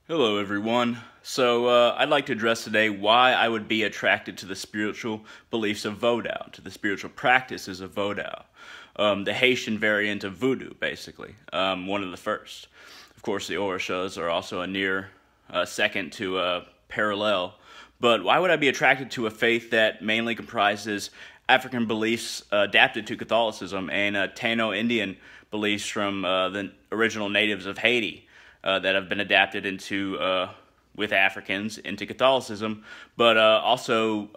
Hello everyone. I'd like to address today why I would be attracted to the spiritual beliefs of Vodou, to the spiritual practices of Vodou. The Haitian variant of Voodoo, basically. One of the first. Of course, the Orishas are also a near second to parallel. But why would I be attracted to a faith that mainly comprises African beliefs adapted to Catholicism and Taino Indian beliefs from the original natives of Haiti? That have been adapted into with Africans into Catholicism, but also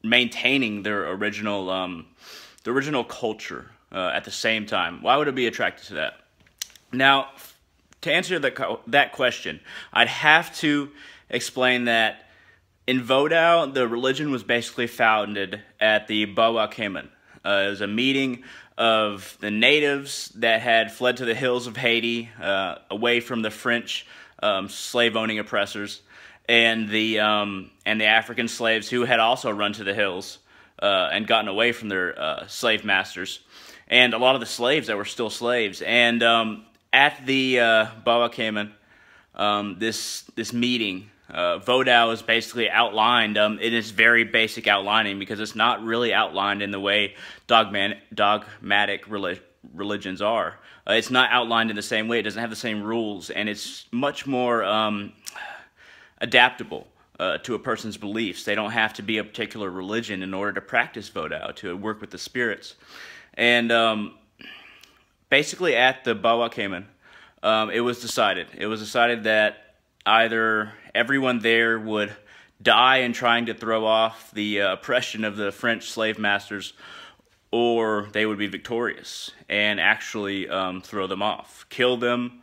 maintaining their original culture at the same time. Why would I be attracted to that? Now, to answer that question, I'd have to explain that in Vodou, the religion was basically founded at the Vodouissant. It was a meeting of the natives that had fled to the hills of Haiti, away from the French slave-owning oppressors, and the African slaves who had also run to the hills and gotten away from their slave masters, and a lot of the slaves that were still slaves. And at the Vodouissant, this meeting, Vodou is basically outlined in its very basic outlining, because it's not really outlined in the way dogmatic religions are. It's not outlined in the same way. It doesn't have the same rules, and it's much more adaptable to a person's beliefs. They don't have to be a particular religion in order to practice Vodou, to work with the spirits. And basically at the Vodouissant, it was decided that either everyone there would die in trying to throw off the oppression of the French slave masters, or they would be victorious and actually throw them off, kill them,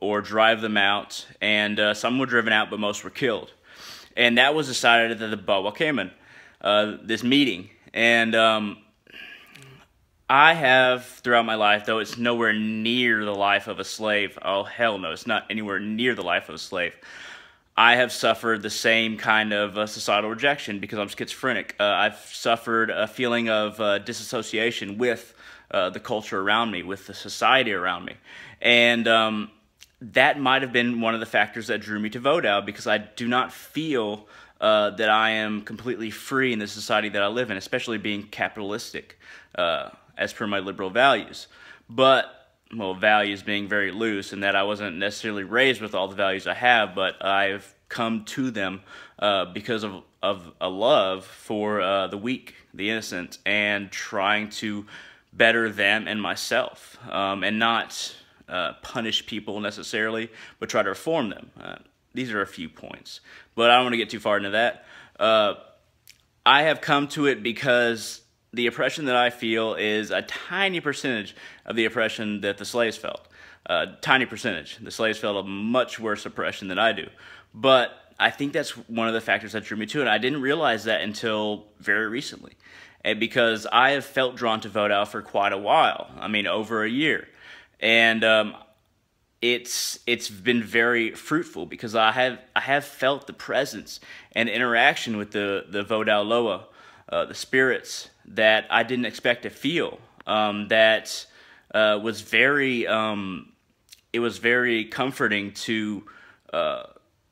or drive them out. And some were driven out, but most were killed. And that was decided at the Vodouissant, this meeting. And I have, throughout my life, though it's nowhere near the life of a slave, oh hell no, it's not anywhere near the life of a slave, I have suffered the same kind of societal rejection because I'm schizophrenic. I've suffered a feeling of disassociation with the culture around me, with the society around me. And that might have been one of the factors that drew me to Vodou, because I do not feel that I am completely free in the society that I live in, especially being capitalistic, as per my liberal values. But, well, values being very loose, and that I wasn't necessarily raised with all the values I have, but I've come to them because of a love for the weak, the innocent, and trying to better them and myself, and not punish people necessarily, but try to reform them. These are a few points, but I don't want to get too far into that. I have come to it because the oppression that I feel is a tiny percentage of the oppression that the slaves felt. Tiny percentage. The slaves felt a much worse oppression than I do. But I think that's one of the factors that drew me to it. I didn't realize that until very recently. And because I have felt drawn to Vodou for quite a while. I mean, over a year. And it's been very fruitful, because I have felt the presence and interaction with the Vodou Loa, the spirits, that I didn't expect to feel. That was very it was very comforting to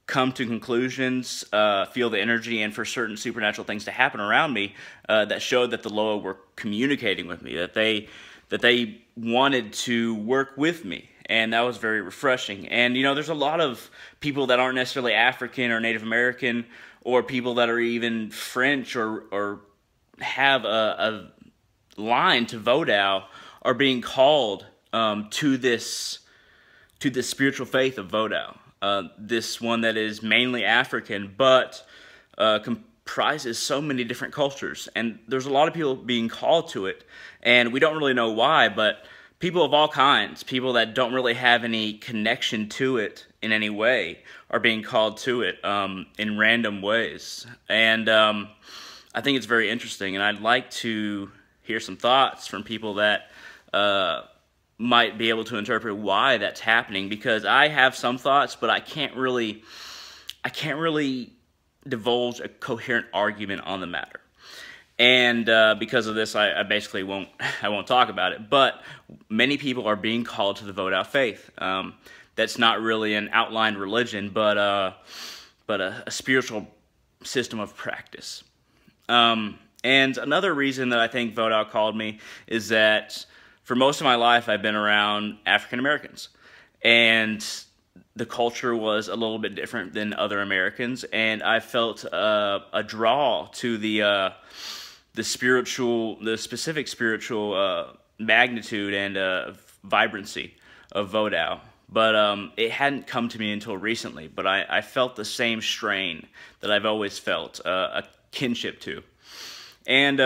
come to conclusions, feel the energy, and for certain supernatural things to happen around me that showed that the Loa were communicating with me, that they wanted to work with me. And that was very refreshing. And, you know, there's a lot of people that aren't necessarily African or Native American, or people that are even French or have a line to Vodou, are being called to this spiritual faith of Vodou. This one that is mainly African, but comprises so many different cultures. And there's a lot of people being called to it, and we don't really know why, but people of all kinds, people that don't really have any connection to it in any way, are being called to it in random ways. And I think it's very interesting, and I'd like to hear some thoughts from people that might be able to interpret why that's happening, because I have some thoughts, but I can't really divulge a coherent argument on the matter. And because of this, I basically won't talk about it. But many people are being called to the Vodou faith. that's not really an outlined religion, but a spiritual system of practice. And another reason that I think Vodou called me is that for most of my life I've been around African Americans, and the culture was a little bit different than other Americans, and I felt a draw to the specific spiritual magnitude and vibrancy of Vodou. But it hadn't come to me until recently. But I felt the same strain that I've always felt, a kinship to. And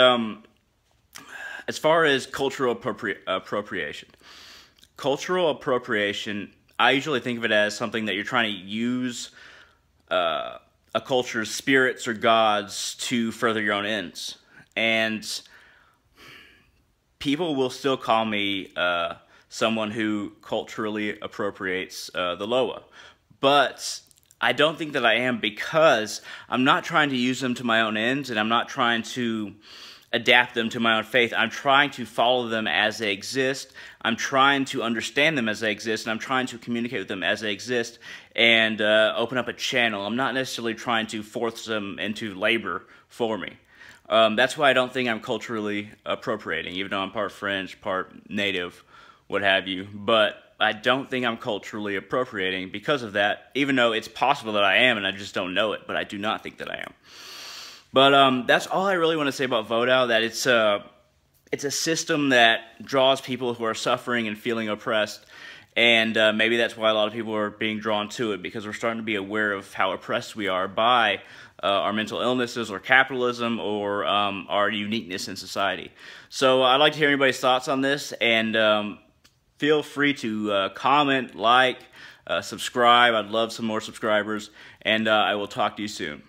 as far as cultural appropriation, I usually think of it as something that you're trying to use a culture's spirits or gods to further your own ends. And people will still call me someone who culturally appropriates the Loa. But I don't think that I am, because I'm not trying to use them to my own ends, and I'm not trying to adapt them to my own faith. I'm trying to follow them as they exist. I'm trying to understand them as they exist, and I'm trying to communicate with them as they exist and open up a channel. I'm not necessarily trying to force them into labor for me. That's why I don't think I'm culturally appropriating, even though I'm part French, part Native, what have you. But I don't think I'm culturally appropriating because of that, even though it's possible that I am and I just don't know it, but I do not think that I am. But that's all I really want to say about Vodou, that it's a system that draws people who are suffering and feeling oppressed, and maybe that's why a lot of people are being drawn to it, because we're starting to be aware of how oppressed we are by our mental illnesses or capitalism or our uniqueness in society. So I'd like to hear anybody's thoughts on this, and feel free to comment, like, subscribe. I'd love some more subscribers, and I will talk to you soon.